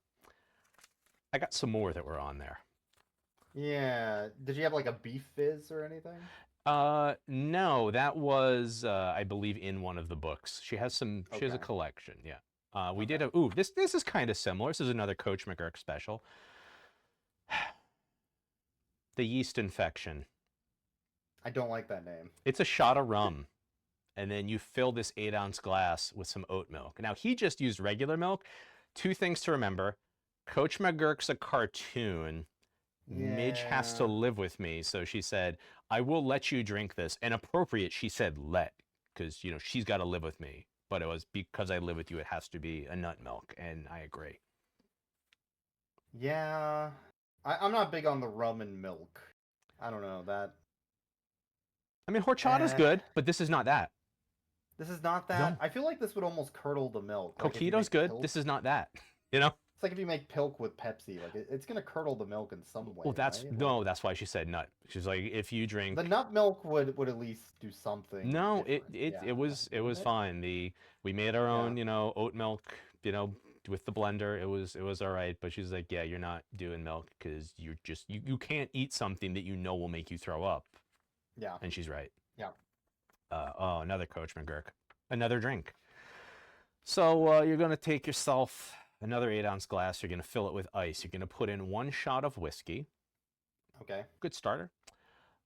I got some more that were on there. Yeah. Did you have like a beef fizz or anything? No, that was I believe in one of the books. She has some. She has a collection. Yeah. We did a. Ooh, this is kind of similar. This is another Coach McGurk special. The yeast infection. I don't like that name. It's a shot of rum, and then you fill this 8-ounce glass with some oat milk. Now he just used regular milk. Two things to remember: Coach McGurk's a cartoon. Midge has to live with me, so she said, I will let you drink this. And appropriate, she said let, because, you know, she's got to live with me. But it was because I live with you, it has to be a nut milk, and I agree. Yeah. I'm not big on the rum and milk. I don't know, that... I mean, horchata's good, but this is not that. This is not that? No. I feel like this would almost curdle the milk. Like Coquito's good, this is not that, you know? It's like if you make pilk with Pepsi, like it's gonna curdle the milk in some way. Well, that's right? No, that's why she said nut. She's like, if you drink the nut milk would at least do something. No, it was fine. We made our own, you know, oat milk, you know, with the blender. It was all right. But she's like, yeah, you're not doing milk because you can't eat something that you know will make you throw up. Yeah, and she's right. Yeah. Oh, another Coach McGurk, another drink. So you're gonna take yourself another 8-ounce glass. You're going to fill it with ice. You're going to put in 1 shot of whiskey. Okay. Good starter.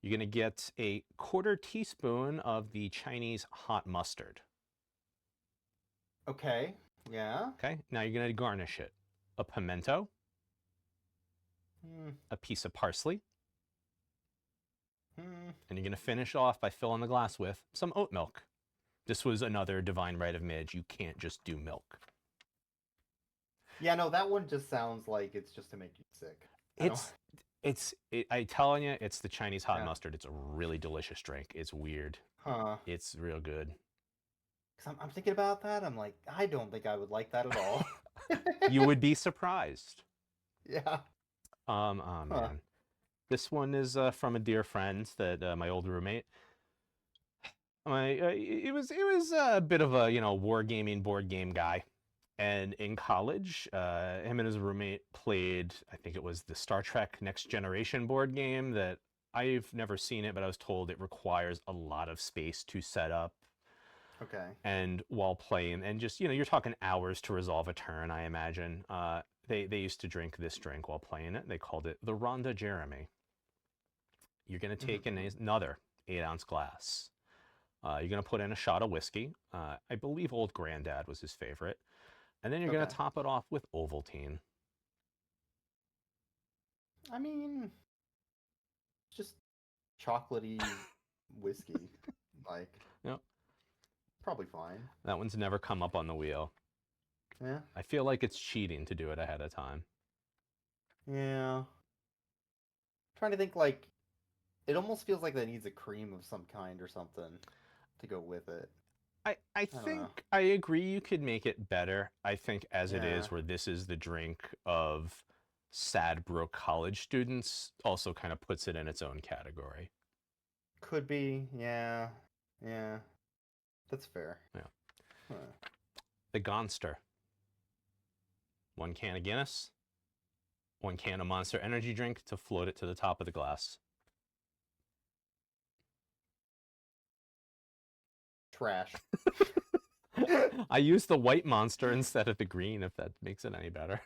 You're going to get a 1/4 teaspoon of the Chinese hot mustard. Okay. Yeah. Okay. Now you're going to garnish it. A pimento. A piece of parsley. And you're going to finish off by filling the glass with some oat milk. This was another divine right of Midge. You can't just do milk. Yeah, no, that one just sounds like it's just to make you sick. I'm telling you, it's the Chinese hot mustard. It's a really delicious drink. It's weird. Huh. It's real good. Cause I'm thinking about that. I'm like, I don't think I would like that at all. You would be surprised. Yeah. Oh man. This one is from a dear friend that my old roommate. It was a bit of a, you know, wargaming board game guy. And in college, him and his roommate played, I think it was the Star Trek Next Generation board game that I've never seen it, but I was told it requires a lot of space to set up. Okay. And while playing, and just, you know, you're talking hours to resolve a turn, I imagine. They used to drink this drink while playing it. They called it the Rhonda Jeremy. You're going to take another 8-ounce glass. You're going to put in a shot of whiskey. I believe Old Granddad was his favorite. And then you're going to top it off with Ovaltine. I mean, just chocolatey whiskey. Like, Yep. probably fine. That one's never come up on the wheel. Yeah. I feel like it's cheating to do it ahead of time. Yeah. Trying to think, like, it almost feels like that needs a cream of some kind or something to go with it. I don't know. think I agree you could make it better. I think as it Yeah. is, where this is the drink of sad broke college students, also kind of puts it in its own category. Could be, yeah. Yeah. That's fair. Yeah. Huh. The Gonster. 1 can of Guinness, 1 can of Monster Energy drink to float it to the top of the glass. Trash. I used the white Monster instead of the green, if that makes it any better.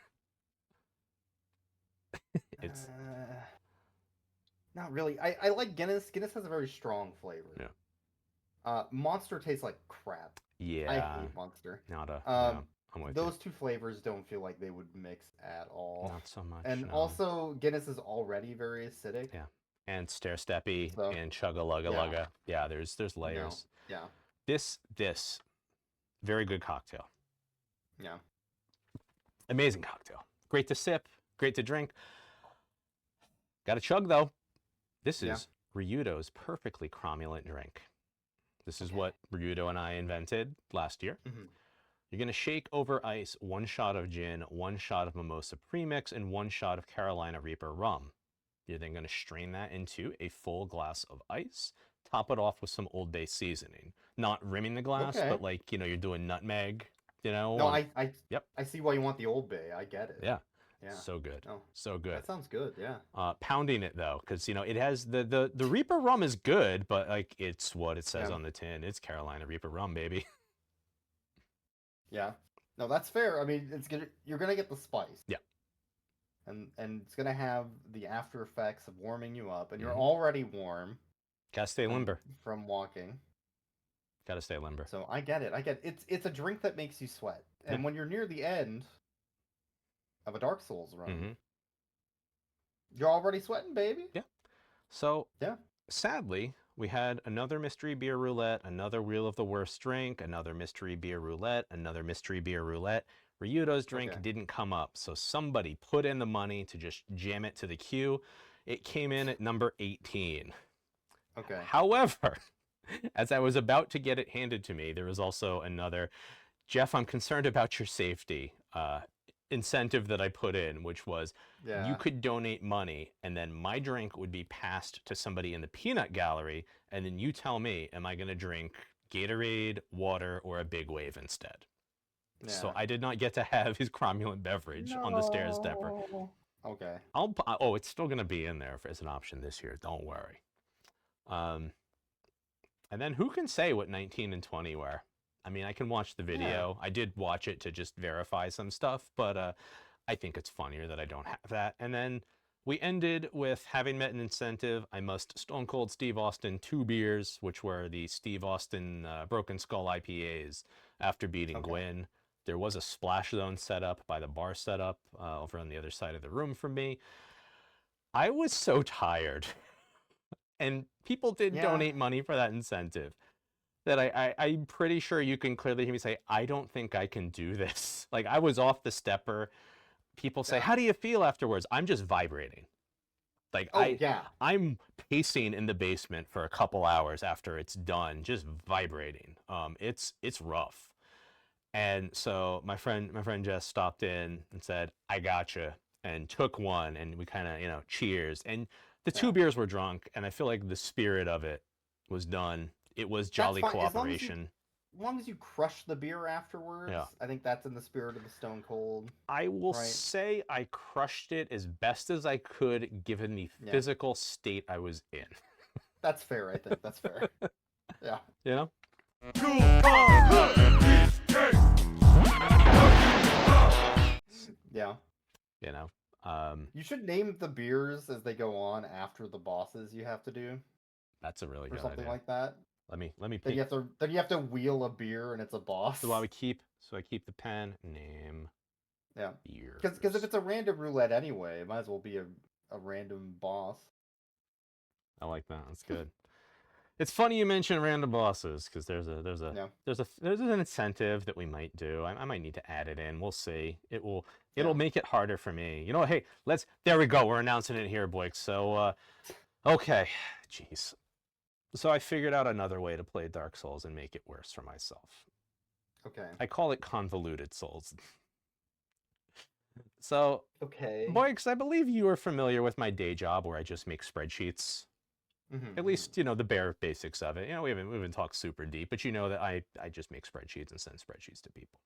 It's not really. I like Guinness. Guinness has a very strong flavor. Yeah. Monster tastes like crap. Yeah. I hate Monster. Not a. Yeah, I'm with Those two flavors don't feel like they would mix at all. Not so much. And no. Also, Guinness is already very acidic. Yeah. And stair-steppy So, and chugga-lugga-lugga. Yeah, there's layers. Yeah. This very good cocktail. Yeah. Amazing cocktail. Great to sip, great to drink. Got to chug though. This is Ryudo's perfectly cromulent drink. This is what Ryudo and I invented last year. Mm-hmm. You're going to shake over ice 1 shot of gin, 1 shot of mimosa premix, and 1 shot of Carolina Reaper rum. You're then going to strain that into a full glass of ice. Top it off with some Old Bay seasoning. Not rimming the glass, but like, you're doing nutmeg, No, I see why you want the Old Bay. I get it. Yeah. Yeah. So good. Oh, so good. That sounds good, yeah. Pounding it though, because it has the Reaper rum is good, but like it's what it says on the tin. It's Carolina Reaper rum, baby. Yeah. No, that's fair. I mean, you're gonna get the spice. Yeah. And it's gonna have the after effects of warming you up, and you're already warm. Gotta stay limber. From walking. Gotta stay limber. So I get it. It's a drink that makes you sweat. And when you're near the end of a Dark Souls run, you're already sweating, baby. Yeah. So sadly, we had another mystery beer roulette, another Wheel of the Worst drink, another mystery beer roulette, another mystery beer roulette. Ryudo's drink didn't come up, so somebody put in the money to just jam it to the queue. It came in at number 18. Okay. However, as I was about to get it handed to me, there was also another, Jeff, I'm concerned about your safety incentive that I put in, which was you could donate money and then my drink would be passed to somebody in the peanut gallery, and then you tell me, am I going to drink Gatorade, water, or a Big Wave instead? Yeah. So I did not get to have his cromulent beverage on the stair stepper. Okay. It's still going to be in there as an option this year. Don't worry. And then who can say what 19 and 20 were? I mean, I can watch the video. I did watch it to just verify some stuff, but I think it's funnier that I don't have that. And then we ended with, having met an incentive, I must Stone Cold Steve Austin 2 beers, which were the Steve Austin Broken Skull IPAs after beating Gwyn. There was a splash zone set up by the bar setup over on the other side of the room from me. I was so tired. And people did donate money for that incentive that I'm pretty sure you can clearly hear me say, I don't think I can do this. Like, I was off the stepper. People say, how do you feel afterwards? I'm just vibrating. Like, I'm pacing in the basement for a couple hours after it's done, just vibrating. It's rough. And so my friend Jess stopped in and said, I gotcha, and took one, and we kind of, cheers. And the 2 beers were drunk, and I feel like the spirit of it was done. It was jolly cooperation. As long as you crush the beer afterwards, I think that's in the spirit of the Stone Cold. I will say I crushed it as best as I could, given the physical state I was in. That's fair, I think. That's fair. Yeah. You know? Yeah. You know? You should name the beers as they go on after the bosses you have to do. That's a really good idea. Or something idea. like that. Let me Then pick. you have to wheel a beer and it's a boss. So I keep the pen name. Yeah. Beers. Because if it's a random roulette anyway, it might as well be a random boss. I like that. That's good. It's funny you mention random bosses because there's an incentive that we might do. I might need to add it in. We'll see. It'll make it harder for me. You know, hey, there we go. We're announcing it here, boys. So okay, jeez. So I figured out another way to play Dark Souls and make it worse for myself. Okay. I call it convoluted Souls. So okay, boys, I believe you are familiar with my day job where I just make spreadsheets. At least, you know, the bare basics of it. You know, we haven't talked super deep, but you know that I just make spreadsheets and send spreadsheets to people.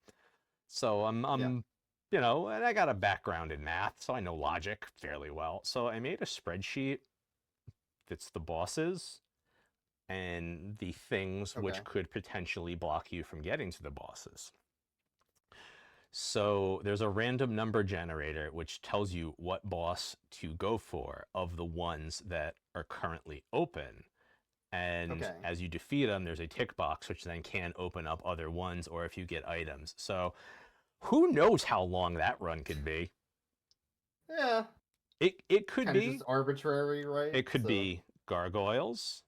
So I'm you know, and I got a background in math, so I know logic fairly well. So I made a spreadsheet that's the bosses and the things which could potentially block you from getting to the bosses. So there's a random number generator which tells you what boss to go for of the ones that are currently open. And as you defeat them, there's a tick box which then can open up other ones or if you get items. So who knows how long that run could be? Yeah. It could be just arbitrary, right? It could be gargoyles,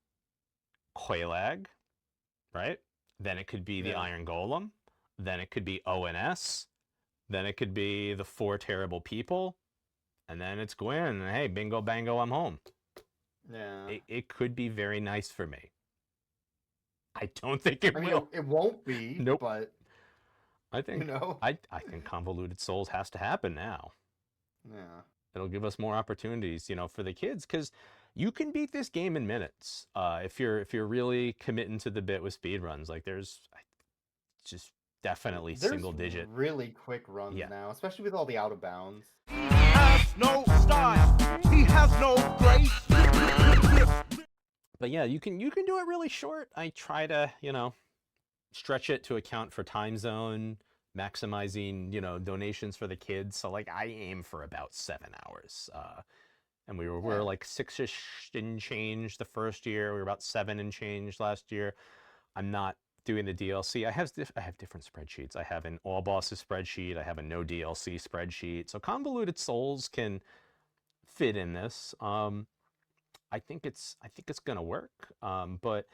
Quelaag, right? Then it could be the Iron Golem. Then it could be ONS. Then it could be the 4 terrible people. And then it's Gwen. And hey, bingo, bango, I'm home. Yeah. It could be very nice for me. I don't think it will. It won't be. Nope. But I think I think Convoluted Souls has to happen now. Yeah. It'll give us more opportunities, you know, for the kids, because you can beat this game in minutes if you're really committing to the bit with speed runs. Like there's just definitely single digit. Really quick runs now, especially with all the out of bounds. He has no style. He has no grace. But yeah, you can do it really short. I try to, you know, stretch it to account for time zone, maximizing, you know, donations for the kids. So like I aim for about 7 hours. And we were like 6-ish and change the first year. We were about 7 and change last year. I'm not doing the DLC. I have different spreadsheets. I have an all bosses spreadsheet. I have a no DLC spreadsheet. So Convoluted Souls can fit in this. I think it's gonna work. But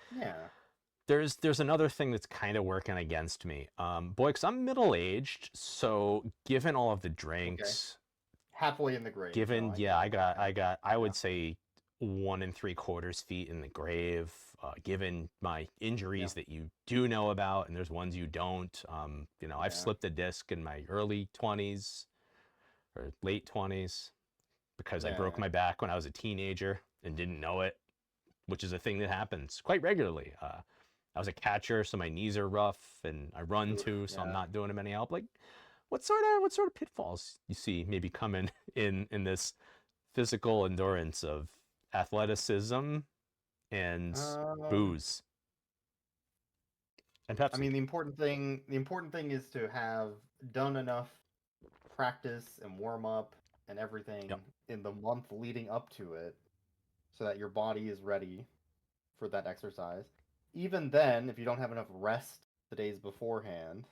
there's another thing that's kind of working against me. Boy, 'cause I'm middle aged, so given all of the drinks, halfway in the grave. Given I would say 1 3/4 feet in the grave. Given my injuries that you do know about, and there's ones you don't. You know, I've slipped a disc in my early 20s or late 20s because I broke my back when I was a teenager and didn't know it, which is a thing that happens quite regularly. I was a catcher, so my knees are rough, and I run too, so I'm not doing them any help. Like, what sort of pitfalls you see maybe coming in this physical endurance of athleticism and booze and Pepsi? I mean, the important thing is to have done enough practice and warm up and everything in the month leading up to it, so that your body is ready for that exercise. Even then, if you don't have enough rest the days beforehand,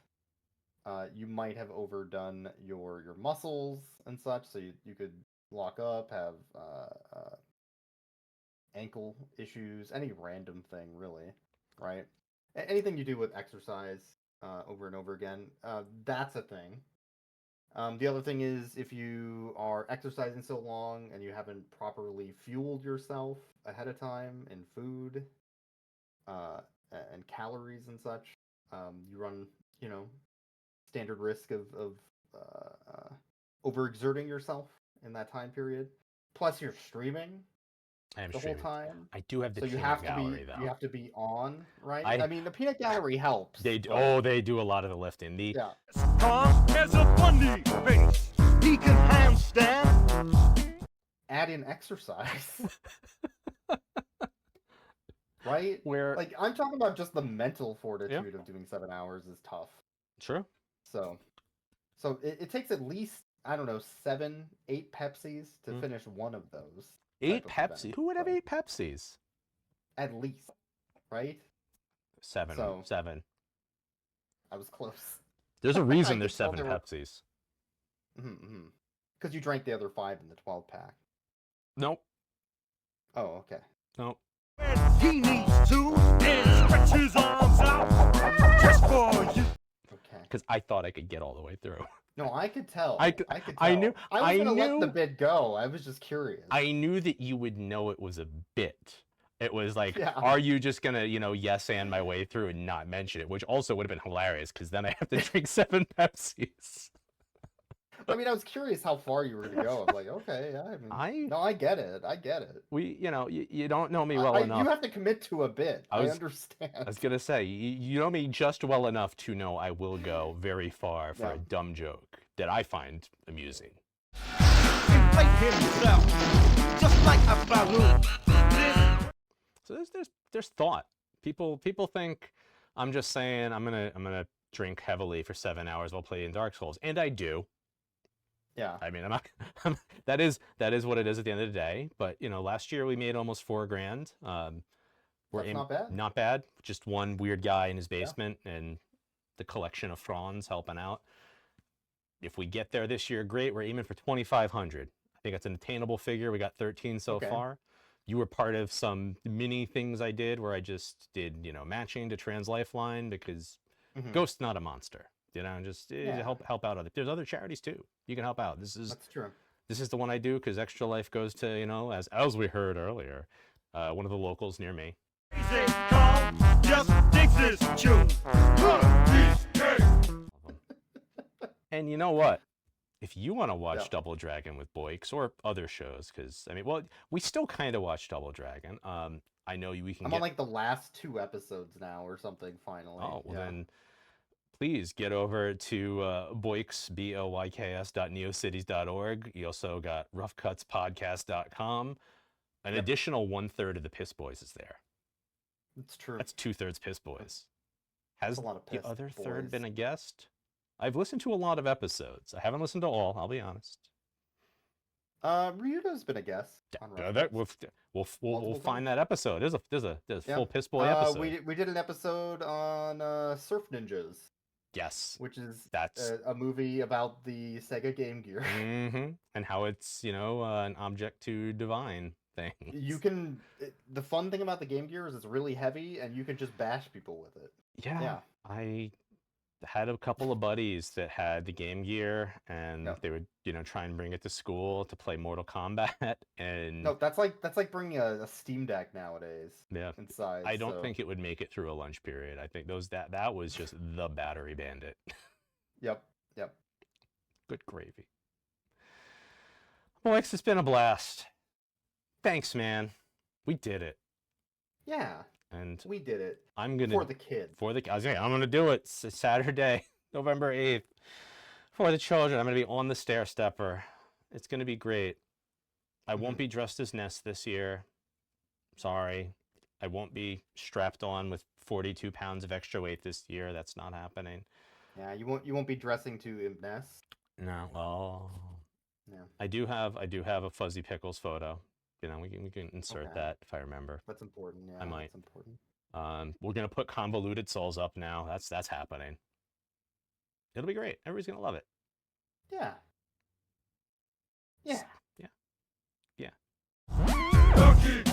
you might have overdone your muscles and such, so you could lock up, have ankle issues, any random thing really, right? Anything you do with exercise over and over again, that's a thing. The other thing is if you are exercising so long and you haven't properly fueled yourself ahead of time in food and calories and such, you run, you know, standard risk of overexerting yourself in that time period. Plus, you're streaming the whole time. I do have the peanut gallery, though. You have to be on, right? I mean, the peanut gallery helps. They do a lot of the lifting. Tom has a funny face. He can handstand. Add in exercise. Right? Like, I'm talking about just the mental fortitude of doing 7 hours is tough. True. So it takes at least, I don't know, 7, 8 Pepsis to finish one of those. 8 Pepsi? Who would have 8 Pepsis? At least, right? 7. So- 7. I was close. There's a reason I there's could tell 7 they were- Pepsis. Because you drank the other 5 in the 12 pack. Nope. Oh, okay. Nope. He needs to and stretch his arms out just for you. Okay. Because I thought I could get all the way through. No, I could tell. I could c- tell. I knew- I was I gonna let the knew- bid go. I was just curious. I knew that you would know it was a bit. It was like, Yeah. are you just gonna, yes and my way through and not mention it? Which also would have been hilarious because then I have to drink 7 Pepsis. I mean, I was curious how far you were gonna go. I'm like, okay, yeah. No, I get it. I get it. You don't know me well enough. You have to commit to a bit. I I understand. was gonna say, you know me just well enough to know I will go very far for a Yeah. dumb joke that I find amusing. Inflate himself just like a balloon. So there's thought. People think I'm just saying I'm gonna drink heavily for 7 hours while playing Dark Souls, and I do. Yeah. I mean, I'm not. that is what it is at the end of the day. But last year we made almost $4,000. That's not bad. Not bad. Just one weird guy in his basement and the collection of fronds helping out. If we get there this year, great. We're aiming for 2,500. I think that's an attainable figure. We got 13 so Okay. far. You were part of some mini things I did where I just did, matching to Trans Lifeline because Mhm. Ghost's not a monster. Just Yeah. help out other. There's other charities too. You can help out. This is true. the one I do because Extra Life goes to, as we heard earlier, one of the locals near me. Crazy Carl just digs this tune. And you know what? If you want to watch Yeah. Double Dragon with Boyks or other shows, because we still kind of watch Double Dragon. I know we can I'm get. on like the last 2 episodes now or something. Finally. Oh well, Yeah. then please get over to boyks boyks.neocities.org. You also got roughcutspodcast.com. An Yep. additional 1/3 of the Piss Boys is there. It's true. That's 2/3 Piss Boys. Has a lot of the Piss other third Boys. been a guest? I've listened to a lot of episodes. I haven't listened to all. I'll be honest. Ryuta's been a guest. On Rough That, Cuts. we'll Multiple find that episode. There's a Yeah. full Piss Boy episode. We did an episode on Surf Ninjas, Yes, which is that's a movie about the Sega Game Gear. and how it's an object to divine thing. The fun thing about the Game Gear is it's really heavy and you can just bash people with it. Yeah, I had a couple of buddies that had the Game Gear, and Yep. they would try and bring it to school to play Mortal Kombat, and No, that's like bringing a Steam Deck nowadays yeah. inside. I don't so- think it would make it through a lunch period. I think that was just the battery bandit. Yep. Good gravy. Boyks, it's been a blast. Thanks, man. We did it. Yeah, And we did it I'm gonna for the kids. I was saying, I'm gonna do it. It's Saturday, November 8th, for the children. I'm gonna be on the stair stepper. It's gonna be great. I won't be dressed as Ness this year. Sorry. I won't be strapped on with 42 pounds of extra weight this year. That's not happening. Yeah, you won't be dressing to Ness. No. Oh. Yeah, I do have a Fuzzy Pickles photo. We can insert Okay. that if I remember. that's important. Yeah, I might. That's important. We're gonna put Convoluted Souls up now. That's happening. It'll be great. Everybody's gonna love it. Yeah. Yeah. Yeah. Lucky